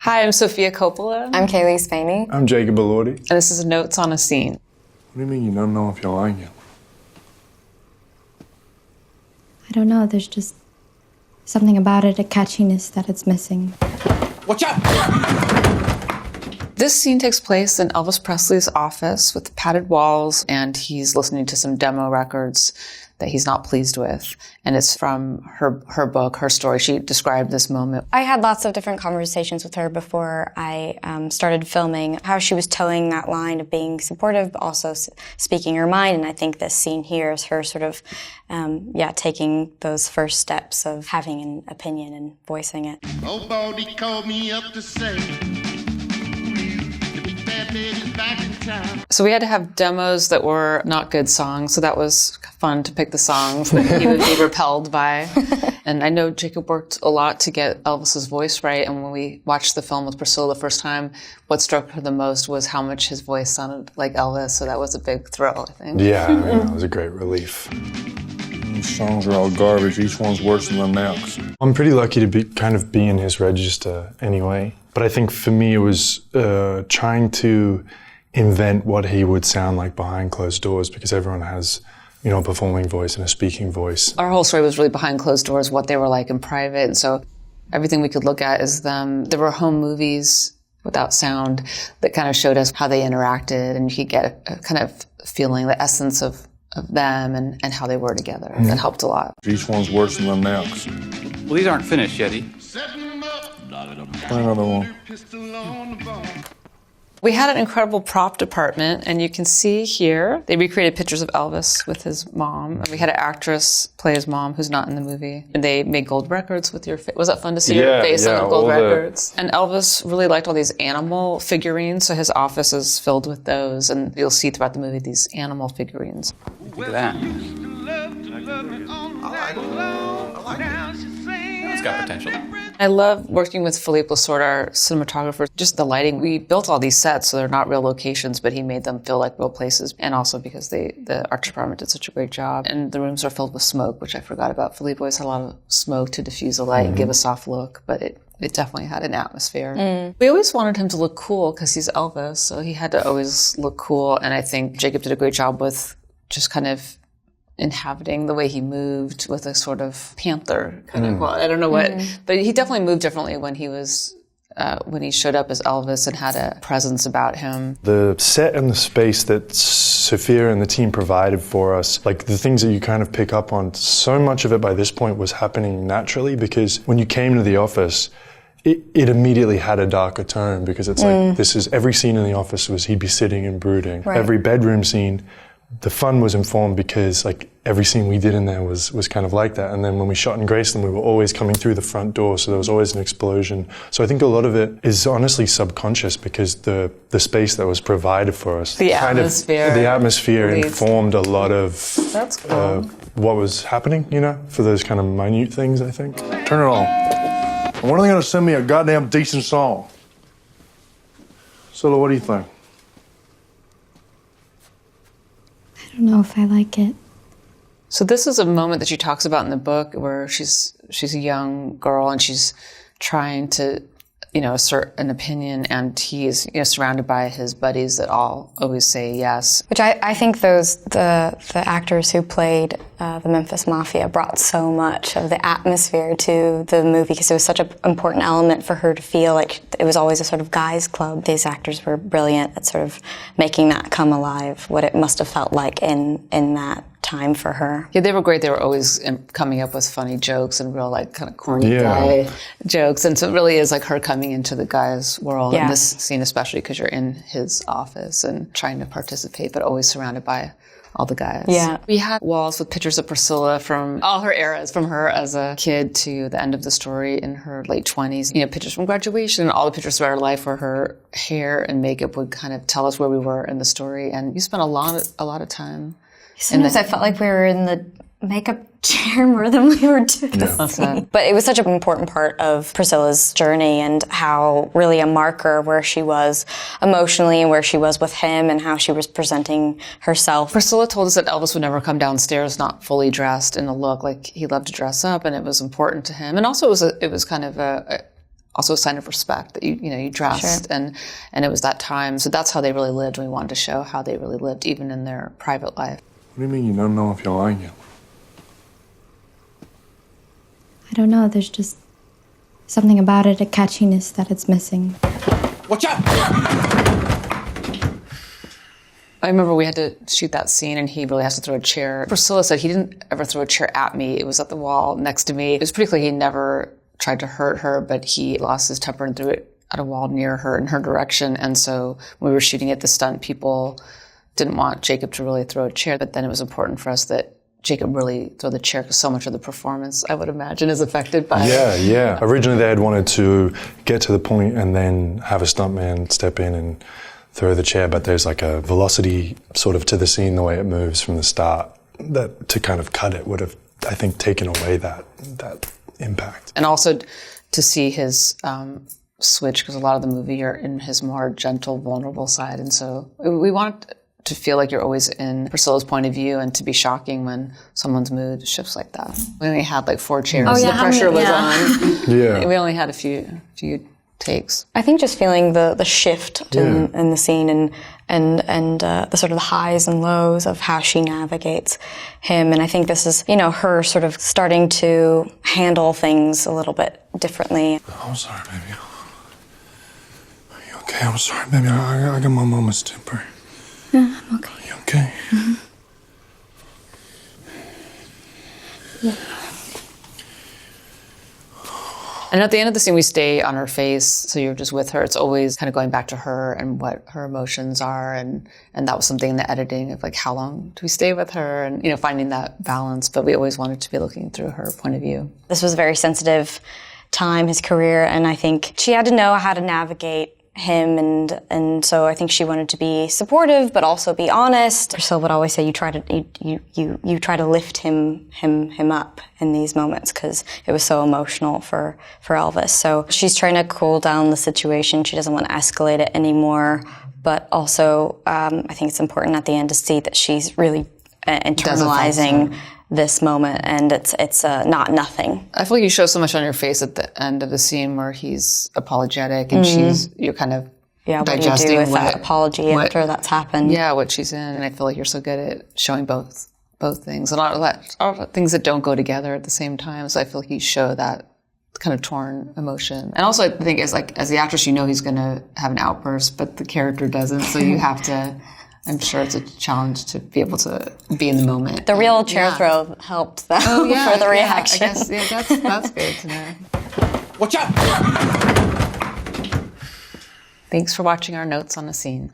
Hi, I'm Sofia Coppola. I'm Cailee Spaeny. I'm Jacob Elordi. And this is Notes on a Scene. What do you mean you don't know if you like it? I don't know, there's just something about it, a catchiness that it's missing. Watch out! This scene takes place in Elvis Presley's office with padded walls, and he's listening to some demo records that he's not pleased with. And it's from her book, her story. She described this moment. I had lots of different conversations with her before I started filming, how she was towing that line of being supportive, but also speaking her mind. And I think this scene here is her sort of, taking those first steps of having an opinion and voicing it. Nobody called me up to say, so we had to have demos that were not good songs, so that was fun to pick the songs that he would be repelled by. And I know Jacob worked a lot to get Elvis's voice right, and when we watched the film with Priscilla the first time, what struck her the most was how much his voice sounded like Elvis, so that was a big thrill, I think. Yeah, I mean, it was a great relief. These songs are all garbage. Each one's worse than the next. I'm pretty lucky to be in his register anyway. But I think for me it was trying to invent what he would sound like behind closed doors, because everyone has, a performing voice and a speaking voice. Our whole story was really behind closed doors, what they were like in private. And so everything we could look at is them. There were home movies without sound that kind of showed us how they interacted, and you could get a kind of feeling, the essence of them and how they were together. Mm-hmm. That helped a lot. Each one's worse than the next. Well, these aren't finished yet. Play another one. We had an incredible prop department, and you can see here, they recreated pictures of Elvis with his mom. And we had an actress play his mom who's not in the movie. And they made gold records with your face. Was that fun to see your face on gold records? And Elvis really liked all these animal figurines, so his office is filled with those. And you'll see throughout the movie these animal figurines. Look at that. It's got potential. I love working with Philippe Lasorda, our cinematographer. Just the lighting. We built all these sets, so they're not real locations, but he made them feel like real places. And also because the art department did such a great job. And the rooms are filled with smoke, which I forgot about. Philippe always had a lot of smoke to diffuse the light and give a soft look, but it definitely had an atmosphere. We always wanted him to look cool because he's Elvis, so he had to always look cool. And I think Jacob did a great job with just kind of inhabiting the way he moved with a sort of panther kind of, well, I don't know what, but he definitely moved differently when he was, when he showed up as Elvis and had a presence about him. The set and the space that Sofia and the team provided for us, like the things that you kind of pick up on, so much of it by this point was happening naturally, because when you came to the office, it immediately had a darker tone, because it's like, every scene in the office was he'd be sitting and brooding. Right. Every bedroom scene, the fun was informed because like every scene we did in there was kind of like that. And then when we shot in Graceland, we were always coming through the front door, so there was always an explosion. So I think a lot of it is honestly subconscious, because the space that was provided for us, the atmosphere informed a lot of what was happening, for those kind of minute things, I think. Turn it on. And when are they going to send me a goddamn decent song? Scylla, what do you think? I don't know if I like it. So this is a moment that she talks about in the book where she's a young girl and she's trying to, assert an opinion, and he's, surrounded by his buddies that all always say yes. Which I think the actors who played the Memphis Mafia brought so much of the atmosphere to the movie, because it was such an important element for her to feel like it was always a sort of guys club. These actors were brilliant at sort of making that come alive, what it must have felt like in that time for her. Yeah, they were great. They were always coming up with funny jokes and real like kind of corny guy jokes. And so it really is like her coming into the guy's world in this scene, especially because you're in his office and trying to participate, but always surrounded by all the guys. Yeah. We had walls with pictures of Priscilla from all her eras, from her as a kid to the end of the story in her late 20s. Pictures from graduation and all the pictures of her life where her hair and makeup would kind of tell us where we were in the story. And you spent a lot of time. Sometimes I felt like we were in the makeup chair more than we were doing this. But it was such an important part of Priscilla's journey, and how really a marker where she was emotionally and where she was with him and how she was presenting herself. Priscilla told us that Elvis would never come downstairs not fully dressed in a look. Like, he loved to dress up, and it was important to him. And also it was kind of also a sign of respect that you dressed, and it was that time. So that's how they really lived, and we wanted to show how they really lived, even in their private life. What do you mean you don't know if you'll like it? I don't know, there's just something about it, a catchiness that it's missing. Watch out! I remember we had to shoot that scene and he really has to throw a chair. Priscilla said he didn't ever throw a chair at me. It was at the wall next to me. It was pretty clear he never tried to hurt her, but he lost his temper and threw it at a wall near her in her direction. And so when we were shooting it, the stunt people didn't want Jacob to really throw a chair, but then it was important for us that Jacob really throw the chair because so much of the performance, I would imagine, is affected by it. Yeah. Originally they had wanted to get to the point and then have a stuntman step in and throw the chair, but there's like a velocity sort of to the scene, the way it moves from the start, that to kind of cut it would have, I think, taken away that impact. And also to see his switch, because a lot of the movie you're in his more gentle, vulnerable side. And so we want to feel like you're always in Priscilla's point of view and to be shocking when someone's mood shifts like that. We only had like 4 chairs. Oh, yeah, the pressure was on. Yeah. We only had a few takes. I think just feeling the shift in the scene and the sort of the highs and lows of how she navigates him. And I think this is, her sort of starting to handle things a little bit differently. I'm sorry, baby. Are you okay? I'm sorry, baby. I got my mama's temper. Yeah, I'm okay. Are you okay? Mm-hmm. Yeah. And at the end of the scene, we stay on her face, so you're just with her. It's always kind of going back to her and what her emotions are, and that was something in the editing of like, how long do we stay with her, and finding that balance. But we always wanted to be looking through her point of view. This was a very sensitive time, his career, and I think she had to know how to navigate him, and so I think she wanted to be supportive but also be honest. Priscilla would always say you try to lift him up in these moments because it was so emotional for Elvis. So she's trying to cool down the situation. She doesn't want to escalate it anymore, but also I think it's important at the end to see that she's really internalizing this moment, and it's not nothing. I feel like you show so much on your face at the end of the scene where he's apologetic and you're kind of digesting what do you do with that apology after that's happened. Yeah, what she's in, and I feel like you're so good at showing both things. And a lot of things that don't go together at the same time. So I feel like you show that kind of torn emotion. And also I think as the actress, he's going to have an outburst, but the character doesn't. So you have to. I'm sure it's a challenge to be able to be in the moment. The real chair throw helped though for the reaction. I guess, that's good to know. Watch out! Thanks for watching our notes on the scene.